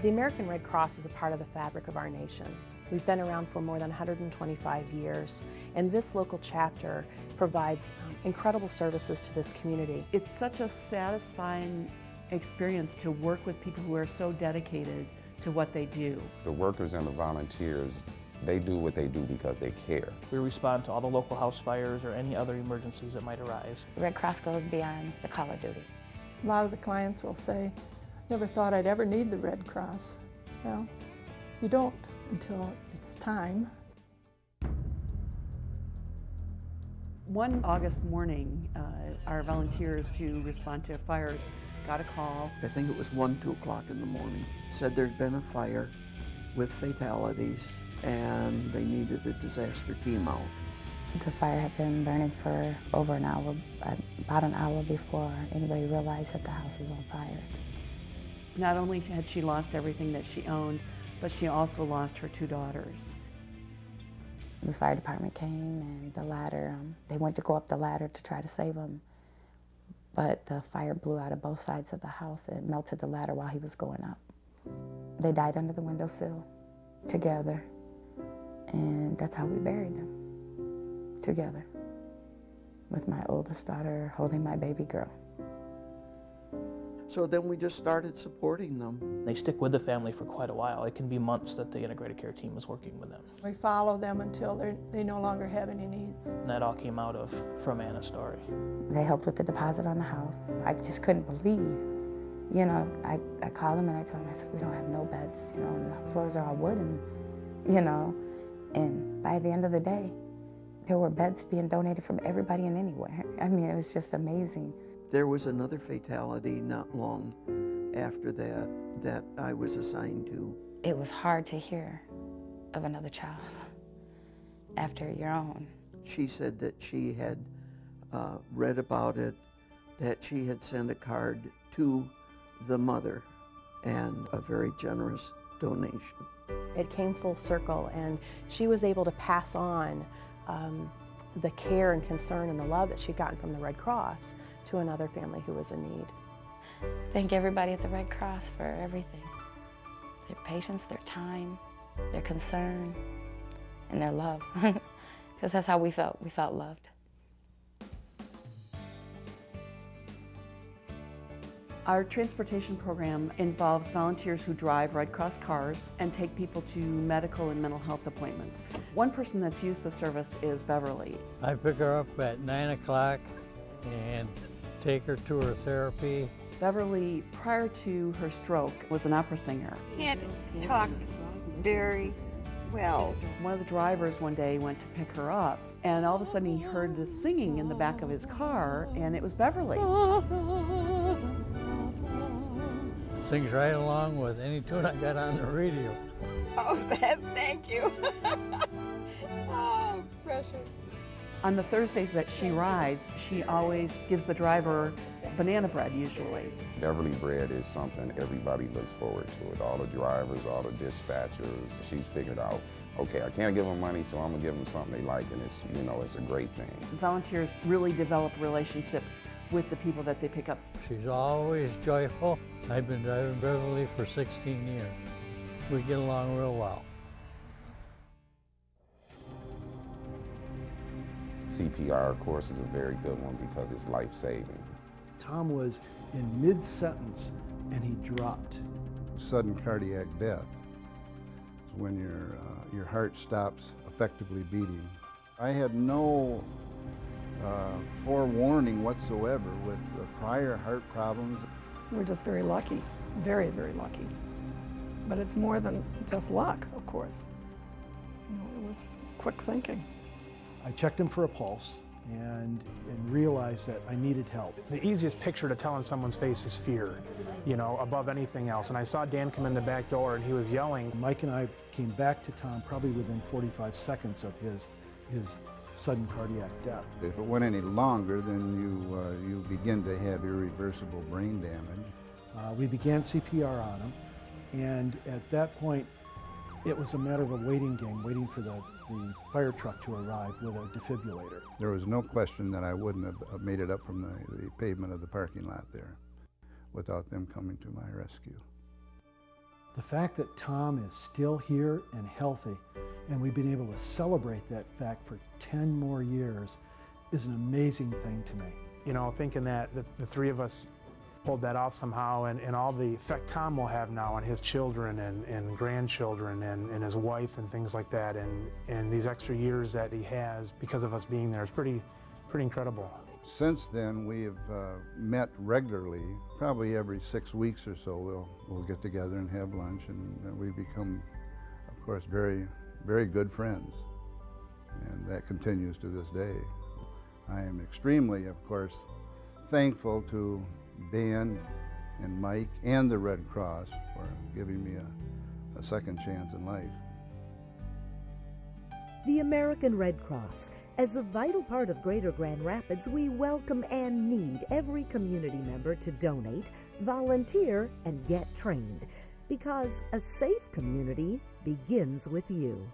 The American Red Cross is a part of the fabric of our nation. We've been around for more than 125 years, and this local chapter provides incredible services to this community. It's such a satisfying experience to work with people who are so dedicated to what they do. The workers and the volunteers, they do what they do because they care. We respond to all the local house fires or any other emergencies that might arise. The Red Cross goes beyond the call of duty. A lot of the clients will say, never thought I'd ever need the Red Cross. Well, you don't until it's time. One August morning, our volunteers who respond to fires got a call. I think it was 1, 2 o'clock in the morning. Said there'd been a fire with fatalities and they needed a disaster team out. The fire had been burning for over an hour, about an hour before anybody realized that the house was on fire. Not only had she lost everything that she owned, but she also lost her 2 daughters. The fire department came and the ladder, they went to go up the ladder to try to save him, but the fire blew out of both sides of the house and melted the ladder while he was going up. They died under the windowsill together, and that's how we buried them, together, with my oldest daughter holding my baby girl. So then we just started supporting them. They stick with the family for quite a while. It can be months that the integrated care team is working with them. We follow them until they no longer have any needs. And that all came out from Anna's story. They helped with the deposit on the house. I just couldn't believe, you know, I called them and I told them, I said, we don't have no beds, you know, and the floors are all wooden, you know, and by the end of the day, there were beds being donated from everybody and anywhere. I mean, it was just amazing. There was another fatality not long after that I was assigned to. It was hard to hear of another child after your own. She said that she had read about it, that she had sent a card to the mother and a very generous donation. It came full circle, and she was able to pass on the care and concern and the love that she'd gotten from the Red Cross to another family who was in need. Thank everybody at the Red Cross for everything. Their patience, their time, their concern, and their love. Because that's how we felt. We felt loved. Our transportation program involves volunteers who drive Red Cross cars and take people to medical and mental health appointments. One person that's used the service is Beverly. I pick her up at 9 o'clock and take her to her therapy. Beverly, prior to her stroke, was an opera singer. Can't talk very well. One of the drivers one day went to pick her up, and all of a sudden he heard this singing in the back of his car, and it was Beverly. Sings right along with any tune I got on the radio. Oh, thank you. Oh, precious. On the Thursdays that she rides, she always gives the driver banana bread, usually. Beverly bread is something everybody looks forward to it. All the drivers, all the dispatchers. She's figured out, okay, I can't give them money, so I'm gonna give them something they like, and it's, you know, it's a great thing. Volunteers really develop relationships with the people that they pick up. She's always joyful. I've been driving Beverly for 16 years. We get along real well. CPR, of course, is a very good one because it's life-saving. Tom was in mid-sentence and he dropped. Sudden cardiac death is when your heart stops effectively beating. I had no forewarning whatsoever with prior heart problems. We're just very lucky, very, very lucky. But it's more than just luck, of course. You know, it was quick thinking. I checked him for a pulse and realized that I needed help. The easiest picture to tell on someone's face is fear, you know, above anything else. And I saw Dan come in the back door and he was yelling. Mike and I came back to Tom probably within 45 seconds of his sudden cardiac death. If it went any longer, then you begin to have irreversible brain damage. We began CPR on him, and at that point, it was a matter of a waiting game, waiting for the fire truck to arrive with a defibrillator. There was no question that I wouldn't have made it up from the pavement of the parking lot there without them coming to my rescue. The fact that Tom is still here and healthy, and we've been able to celebrate that fact for 10 more years, is an amazing thing to me. You know, thinking that the three of us pulled that off somehow, and all the effect Tom will have now on his children and grandchildren and his wife and things like that, and these extra years that he has because of us being there is pretty incredible. Since then, we have met regularly. Probably every 6 weeks or so we'll get together and have lunch, and we become, of course, very, very good friends. And that continues to this day. I am extremely, of course, thankful to Dan and Mike and the Red Cross for giving me a second chance in life. The American Red Cross. As a vital part of Greater Grand Rapids, we welcome and need every community member to donate, volunteer, and get trained, because a safe community begins with you.